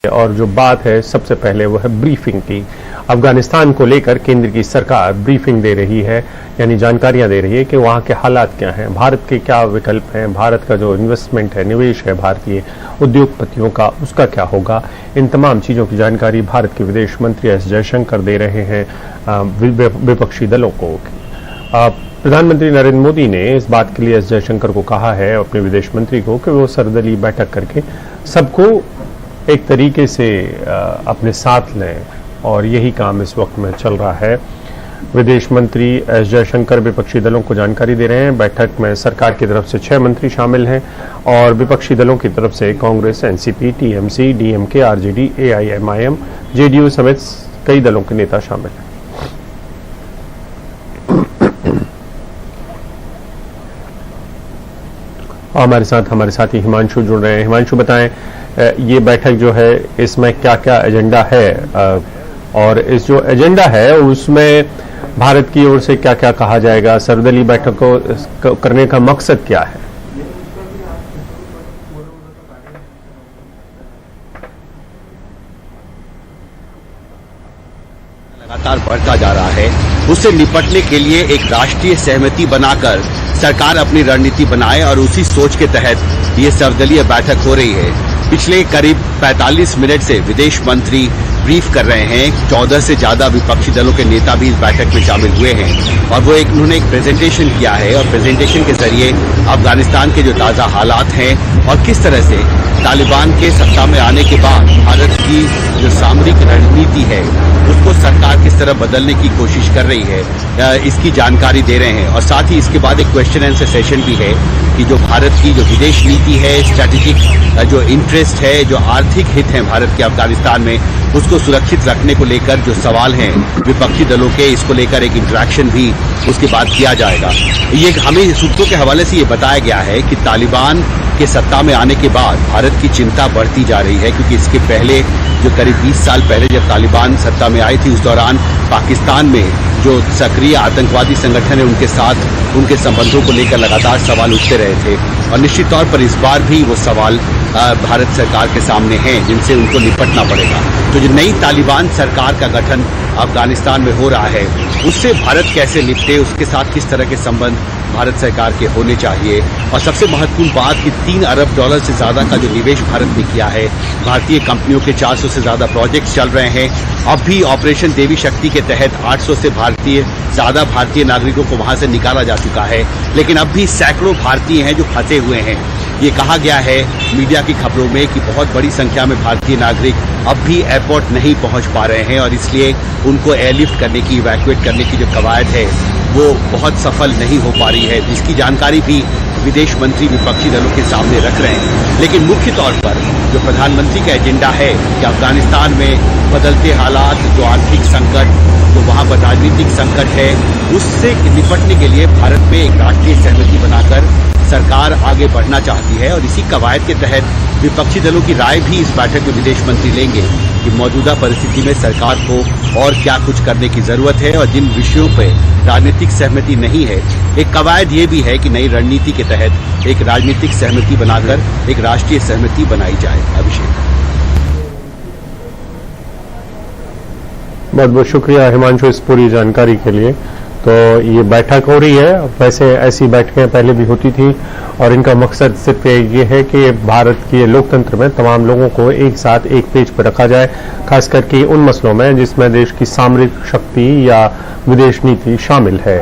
और जो बात है सबसे पहले वो है ब्रीफिंग की। अफगानिस्तान को लेकर केंद्र की सरकार ब्रीफिंग दे रही है, यानी जानकारियां दे रही है कि वहां के हालात क्या हैं, भारत के क्या विकल्प हैं, भारत का जो इन्वेस्टमेंट है, निवेश है भारतीय उद्योगपतियों का, उसका क्या होगा। इन तमाम चीज़ों की जानकारी भारत के विदेश मंत्री एस जयशंकर दे रहे हैं विपक्षी दलों को। प्रधानमंत्री नरेंद्र मोदी ने इस बात के लिए एस जयशंकर को कहा है, अपने विदेश मंत्री को, कि वो सर्वदलीय बैठक करके सबको एक तरीके से अपने साथ लें, और यही काम इस वक्त में चल रहा है। विदेश मंत्री एस जयशंकर विपक्षी दलों को जानकारी दे रहे हैं। बैठक में सरकार की तरफ से 6 मंत्री शामिल हैं और विपक्षी दलों की तरफ से Congress, NCP, TMC, DMK, RJD, AIMIM, JDU समेत कई दलों के नेता शामिल हैं। हमारे साथी हिमांशु जुड़ रहे हैं। हिमांशु, बताएं ये बैठक जो है इसमें क्या क्या एजेंडा है, और इस जो एजेंडा है उसमें भारत की ओर से क्या क्या कहा जाएगा, सर्वदलीय बैठक को करने का मकसद क्या है? लगातार बढ़ता जा रहा है, उससे निपटने के लिए एक राष्ट्रीय सहमति बनाकर सरकार अपनी रणनीति बनाए, और उसी सोच के तहत ये सर्वदलीय बैठक हो रही है। पिछले करीब 45 मिनट से विदेश मंत्री ब्रीफ कर रहे हैं। 14 से ज्यादा विपक्षी दलों के नेता भी इस बैठक में शामिल हुए हैं, और वो उन्होंने एक प्रेजेंटेशन किया है, और प्रेजेंटेशन के जरिए अफगानिस्तान के जो ताजा हालात हैं और किस तरह से तालिबान के सत्ता में आने के बाद भारत की जो सामरिक रणनीति है उसको सरकार किस तरह बदलने की कोशिश कर रही है, इसकी जानकारी दे रहे हैं। और साथ ही इसके बाद एक क्वेश्चन आंसर सेशन भी है कि जो भारत की जो विदेश नीति है, स्ट्रैटेजिक जो इंटरेस्ट है, जो आर्थिक हित है भारत के अफगानिस्तान में, उसको सुरक्षित रखने को लेकर जो सवाल हैं विपक्षी दलों के, इसको लेकर एक इंटरेक्शन भी उसके बाद किया जाएगा। ये हमें सूत्रों के हवाले से ये बताया गया है कि तालिबान के सत्ता में आने के बाद भारत की चिंता बढ़ती जा रही है, क्योंकि इसके पहले जो करीब 20 साल पहले जब तालिबान सत्ता में आई थी, उस दौरान पाकिस्तान में जो सक्रिय आतंकवादी संगठन है उनके साथ उनके संबंधों को लेकर लगातार सवाल उठते रहे थे, और निश्चित तौर पर इस बार भी वो सवाल भारत सरकार के सामने हैं जिनसे उनको निपटना पड़ेगा। तो जो नई तालिबान सरकार का गठन अफगानिस्तान में हो रहा है, उससे भारत कैसे निपटे, उसके साथ किस तरह के संबंध भारत सरकार के होने चाहिए। और सबसे महत्वपूर्ण बात कि $3 अरब से ज्यादा का जो निवेश भारत ने किया है, भारतीय कंपनियों के 400 से ज्यादा प्रोजेक्ट्स चल रहे हैं। अब भी ऑपरेशन देवी शक्ति के तहत 800 से ज्यादा भारतीय नागरिकों को वहां से निकाला जा चुका है, लेकिन अब भी सैकड़ों भारतीय हैं जो फंसे हुए हैं। ये कहा गया है मीडिया की खबरों में कि बहुत बड़ी संख्या में भारतीय नागरिक अब भी एयरपोर्ट नहीं पहुंच पा रहे हैं, और इसलिए उनको एयरलिफ्ट करने की, इवैक्यूएट करने की जो कवायद है वो बहुत सफल नहीं हो पा रही है। इसकी जानकारी भी विदेश मंत्री विपक्षी दलों के सामने रख रहे हैं। लेकिन मुख्य तौर पर जो प्रधानमंत्री का एजेंडा है कि अफगानिस्तान में बदलते हालात, जो आर्थिक संकट, जो वहां पर राजनीतिक संकट है, उससे निपटने के लिए भारत में एक राष्ट्रीय सहमति बनाकर सरकार आगे बढ़ना चाहती है। और इसी कवायद के तहत विपक्षी दलों की राय भी इस बैठक में विदेश मंत्री लेंगे कि मौजूदा परिस्थिति में सरकार को और क्या कुछ करने की जरूरत है, और जिन विषयों पर राजनीतिक सहमति नहीं है, एक कवायद ये भी है कि नई रणनीति के तहत एक राजनीतिक सहमति बनाकर एक राष्ट्रीय सहमति बनाई जाए। अभिषेक, बहुत बहुत शुक्रिया हिमांशु इस पूरी जानकारी के लिए। तो ये बैठक हो रही है, वैसे ऐसी बैठकें पहले भी होती थी, और इनका मकसद सिर्फ ये है कि भारत के लोकतंत्र में तमाम लोगों को एक साथ एक पेज पर रखा जाए, खास करके उन मसलों में जिसमें देश की सामरिक शक्ति या विदेश नीति शामिल है।